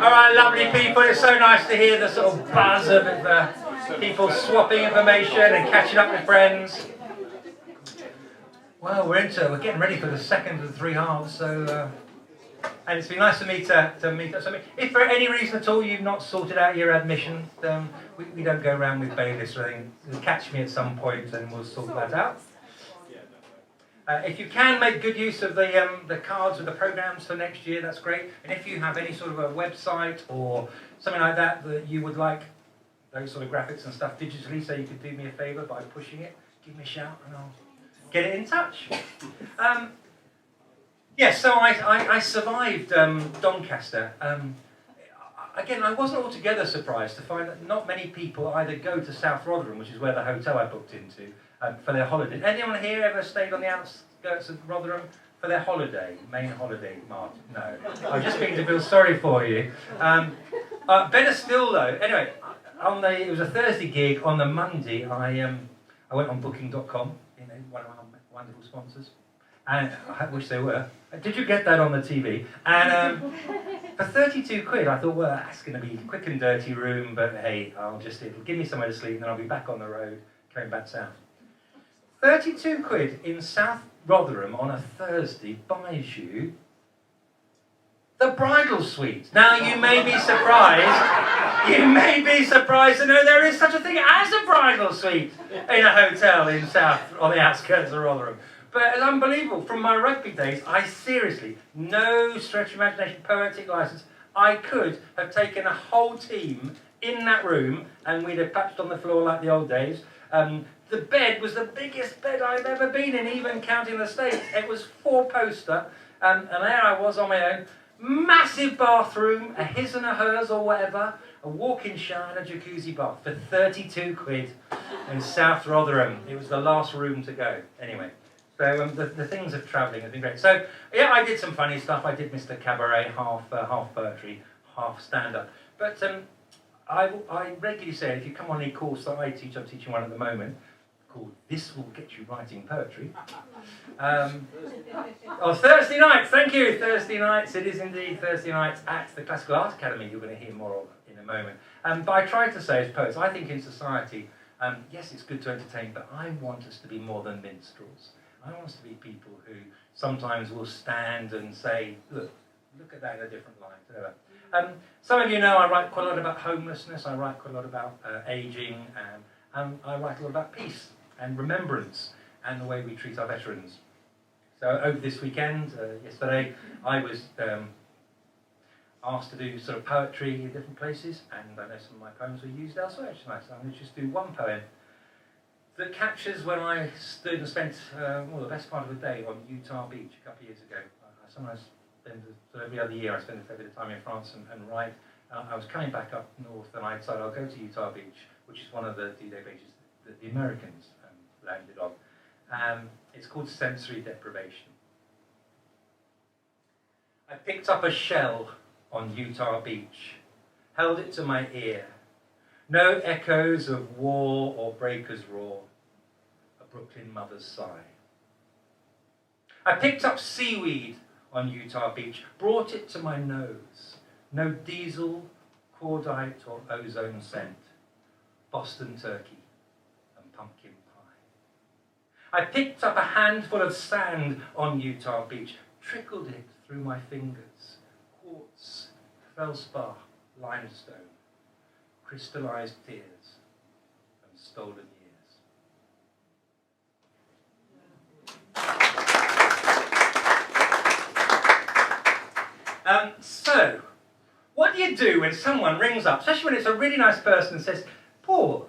All right, lovely people. It's so nice to hear the sort of buzz of people swapping information and catching up with friends. Well, we're getting ready for the second of the three halves, so and it's been nice to meet up. So if for any reason at all you've not sorted out your admission, we don't go around with bailiffs or anything. You'll catch me at some point and we'll sort that out. If you can make good use of the cards with the programs for next year, that's great. And if you have any sort of a website or something like that that you would like those sort of graphics and stuff digitally, so you could do me a favour by pushing it, give me a shout and I'll get it in touch. Yes, so I survived Doncaster. Again, I wasn't altogether surprised to find that not many people either go to South Rotherham, which is where the hotel I booked into, for their holiday. Anyone here ever stayed on the outskirts of Rotherham for their holiday, main holiday, Martin? No. I'm just beginning to feel sorry for you. Better still, though. Anyway, it was a Thursday gig. On the Monday, I went on Booking.com, one of our wonderful sponsors, and I wish they were. Did you get that on the TV? And for 32 quid, I thought, well, that's going to be a quick and dirty room, but hey, it'll give me somewhere to sleep, and then I'll be back on the road, coming back south. 32 quid in South Rotherham on a Thursday buys you the bridal suite. Now, you may be surprised to know there is such a thing as a bridal suite in a hotel in South, on the outskirts of Rotherham. But it's unbelievable. From my rugby days, I seriously, no stretch of imagination, poetic license, I could have taken a whole team in that room and we'd have patched on the floor like the old days. The bed was the biggest bed I've ever been in, even counting the States. It was 4-poster, and there I was on my own. Massive bathroom, a his and a hers or whatever, a walk-in shower and a jacuzzi bath for 32 quid in South Rotherham. It was the last room to go. Anyway, so the things of travelling have been great. So, yeah, I did some funny stuff. I did Mr. Cabaret, half poetry, half stand-up. But I regularly say, if you come on any course that I teach, I'm teaching one at the moment, called This Will Get You Writing Poetry. Thursday nights, thank you, Thursday nights, it is indeed Thursday nights at the Classical Art Academy, you're going to hear more of in a moment. But I try to say as poets, I think in society, yes, it's good to entertain, but I want us to be more than minstrels. I want us to be people who sometimes will stand and say, look at that in a different light, whatever. Some of you know I write quite a lot about homelessness, I write quite a lot about ageing, and I write a lot about peace and remembrance and the way we treat our veterans. So over this weekend, yesterday, I was asked to do sort of poetry in different places, and I know some of my poems were used elsewhere tonight, so I'm going to just do one poem that captures when I stood and spent the best part of the day on Utah Beach a couple of years ago. I sometimes spend, every other year I spend a fair bit of time in France and write. I was coming back up north and I decided I'll go to Utah Beach, which is one of the D-Day beaches that the Americans landed on. It's called sensory deprivation. I picked up a shell on Utah Beach, held it to my ear. No echoes of war or breakers' roar, a Brooklyn mother's sigh. I picked up seaweed on Utah Beach, brought it to my nose. No diesel, cordite or ozone scent, Boston turkey and pumpkin pie. I picked up a handful of sand on Utah Beach, trickled it through my fingers. Quartz, feldspar, limestone, crystallized tears and stolen years. So, what do you do when someone rings up, especially when it's a really nice person and says, Paul,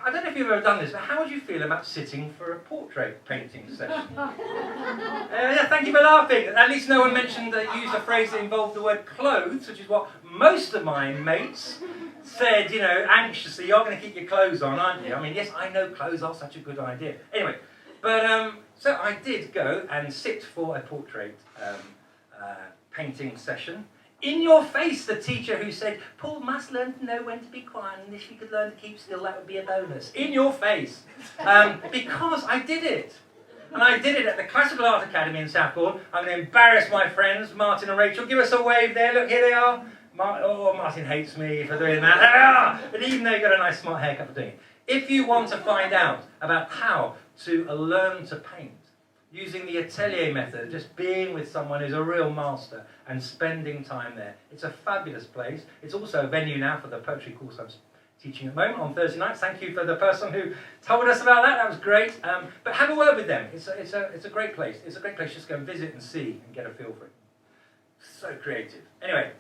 I don't know if you've ever done this, but how would you feel about sitting for a portrait painting session? Yeah, thank you for laughing. At least no one mentioned that used a phrase that involved the word clothes, which is what most of my mates said, anxiously, you're going to keep your clothes on, aren't you? I mean, yes, I know clothes are such a good idea. Anyway, but so I did go and sit for a portrait painting session. In your face, the teacher who said, Paul must learn to know when to be quiet, and if you could learn to keep still, that would be a bonus. In your face. Because I did it. And I did it at the Classical Art Academy in Southbourne. I'm going to embarrass my friends, Martin and Rachel. Give us a wave there. Look, here they are. Martin hates me for doing that. But even though you got a nice smart haircut for doing it. If you want to find out about how to learn to paint, using the atelier method, just being with someone who's a real master and spending time there, it's a fabulous place. It's also a venue now for the poetry course I'm teaching at the moment on Thursday nights. Thank you for the person who told us about that. That was great. But have a word with them. It's a great place. It's a great place just to go and visit and see and get a feel for it. So creative. Anyway,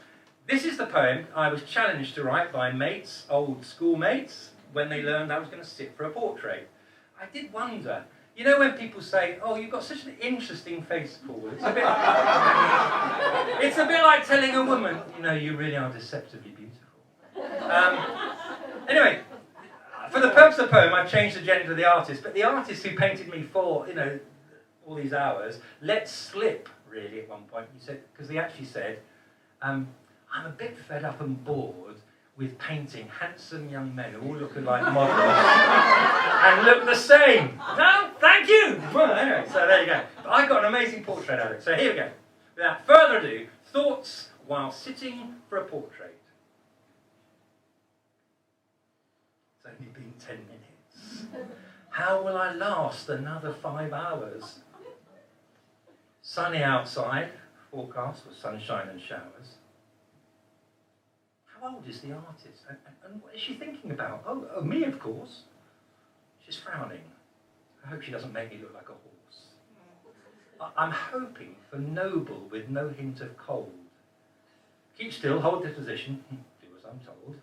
this is the poem I was challenged to write by mates, old school mates, when they learned I was going to sit for a portrait. I did wonder, you know when people say, oh, you've got such an interesting face, Paul. It's a bit it's a bit like telling a woman, you know, you really are deceptively beautiful. Anyway, for the purpose of the poem, I've changed the gender of the artist, but the artist who painted me for, you know, all these hours, let slip, really, at one point. He said, because he actually said, I'm a bit fed up and bored with painting handsome young men who all look like models and look the same. No, thank you. Well, anyway, so there you go. But I got an amazing portrait out of it. So here we go. Without further ado, thoughts while sitting for a portrait. It's only been 10 minutes. How will I last another 5 hours? Sunny outside, forecast for sunshine and showers. How old is the artist? And what is she thinking about? Oh, me, of course. She's frowning. I hope she doesn't make me look like a horse. I'm hoping for noble with no hint of cold. Keep still, hold this position, do as I'm told.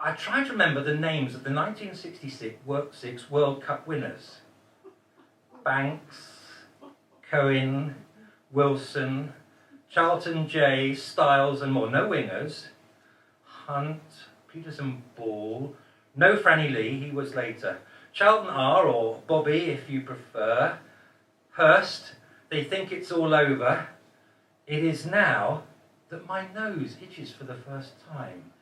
I try to remember the names of the 1966 World Cup winners. Banks, Cohen, Wilson, Charlton J, Styles and more. No wingers. Hunt, Peterson Ball. No Franny Lee, he was later. Charlton R, or Bobby if you prefer. Hurst, they think it's all over. It is now that my nose itches for the first time.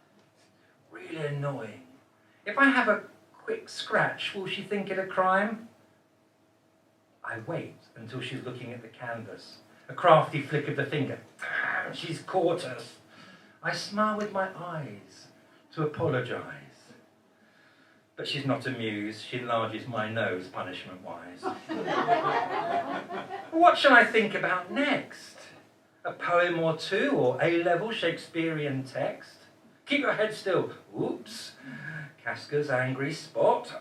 Really annoying. If I have a quick scratch, will she think it a crime? I wait until she's looking at the canvas. A crafty flick of the finger. She's caught us. I smile with my eyes to apologise. But she's not amused. She enlarges my nose, punishment-wise. What shall I think about next? A poem or two, or A-level Shakespearean text? Keep your head still. Oops. Casca's angry spot.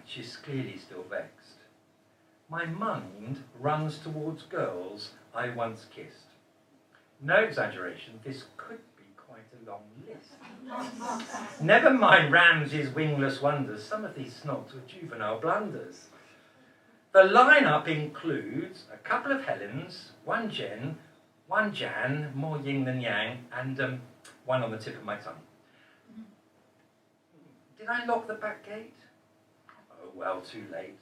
She's clearly still vexed. My mind runs towards girls I once kissed. No exaggeration, this could be quite a long list. Never mind Ramsay's wingless wonders, some of these snobs were juvenile blunders. The lineup includes a couple of Helens, one Jen, one Jan, more yin than yang, and one on the tip of my tongue. Did I lock the back gate? Oh well, too late.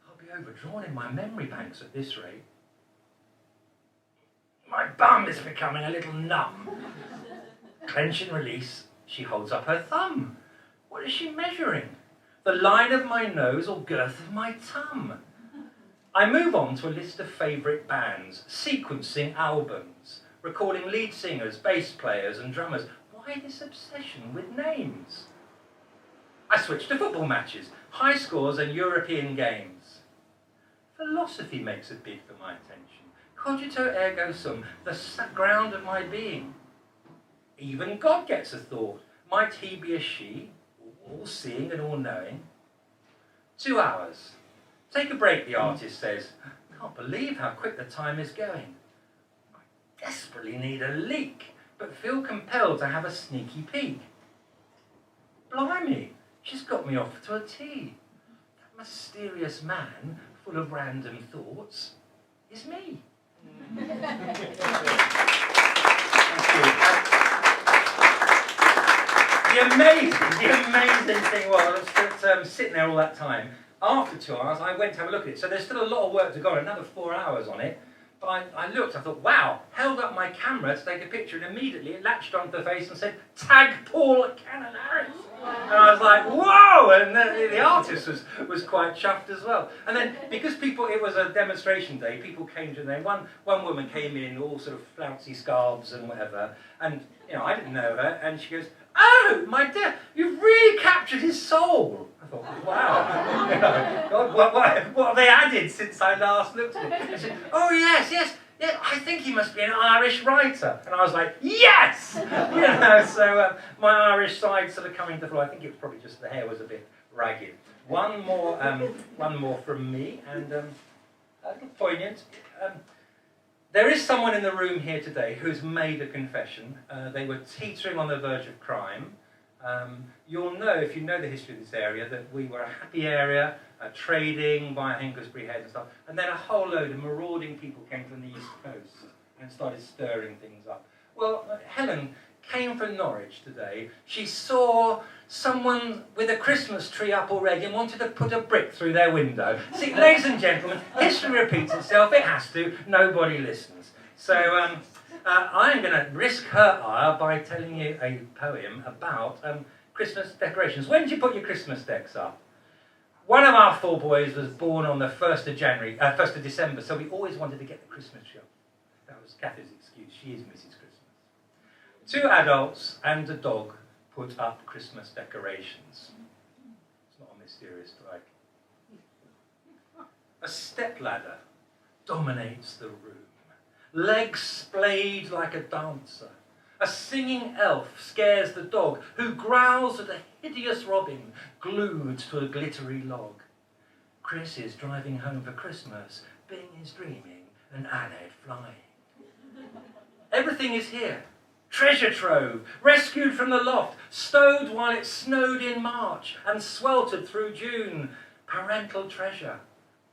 I'll be overdrawn in my memory banks at this rate. My bum is becoming a little numb. Clench and release, she holds up her thumb. What is she measuring? The line of my nose or girth of my tum? I move on to a list of favourite bands, sequencing albums, recalling lead singers, bass players and drummers. Why this obsession with names? I switch to football matches, high scores and European games. Philosophy makes a bid for my attention. Cogito ergo sum, the ground of my being. Even God gets a thought. Might he be a she, all-seeing and all-knowing? 2 hours. Take a break, the artist says. Can't believe how quick the time is going. I desperately need a leak, but feel compelled to have a sneaky peek. Blimey, she's got me off to a tea. That mysterious man, full of random thoughts, is me. The amazing thing was that sitting there all that time, after 2 hours, I went to have a look at it. So there's still a lot of work to go on, another 4 hours on it. But I looked, I thought, wow, held up my camera to take a picture, and immediately it latched onto the face and said, "Tag Paul Canon Harris." And I was like, whoa! And the artist was quite chuffed as well. And then, because it was a demonstration day, people came to them. One woman came in, all sort of flouncy scarves and whatever, and I didn't know her, and she goes, "Oh, my dear, you've really captured his soul." I thought, wow, God, what have they added since I last looked at it? She said, "Oh, yes, I think he must be an Irish writer." And I was like, yes! So my Irish side sort of coming to the floor. I think it was probably just the hair was a bit ragged. One more from me, and a little poignant. There is someone in the room here today who's made a confession. They were teetering on the verge of crime. You'll know, if you know the history of this area, that we were a happy area, trading via Hengistbury Head and stuff, and then a whole load of marauding people came from the East Coast and started stirring things up. Well, Helen came from Norwich today. She saw someone with a Christmas tree up already and wanted to put a brick through their window. See, ladies and gentlemen, history repeats itself. It has to. Nobody listens. So I'm going to risk her ire by telling you a poem about Christmas decorations. When did you put your Christmas decks up? One of our 4 boys was born on the 1st of December, so we always wanted to get the Christmas tree up. That was Kathy's excuse. She is Mrs. Christmas. 2 adults and a dog put up Christmas decorations. It's not a mysterious like. A stepladder dominates the room. Legs splayed like a dancer. A singing elf scares the dog, who growls at a hideous robin glued to a glittery log. Chris is driving home for Christmas. Bing is dreaming, and Annette flying. Everything is here. Treasure trove, rescued from the loft, stowed while it snowed in March and sweltered through June. Parental treasure,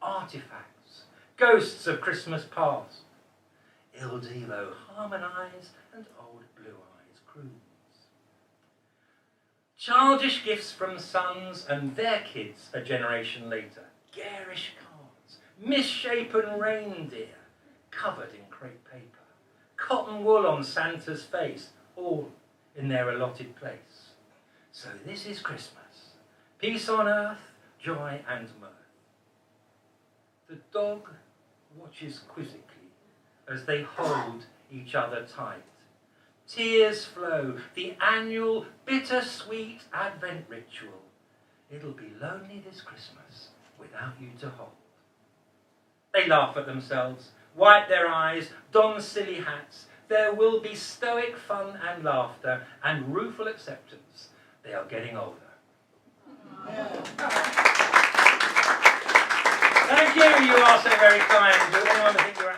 artifacts, ghosts of Christmas past. Il Divo harmonise and old Blue Eyes croons. Childish gifts from sons and their kids a generation later. Garish cards, misshapen reindeer, covered in crepe paper. Cotton wool on Santa's face, all in their allotted place. So this is Christmas. Peace on earth, joy and mirth. The dog watches quizzically as they hold each other tight. Tears flow, the annual bittersweet Advent ritual. It'll be lonely this Christmas without you to hold. They laugh at themselves, wipe their eyes, don silly hats. There will be stoic fun and laughter and rueful acceptance. They are getting older. Thank you. You are so very kind. Do anyone think you're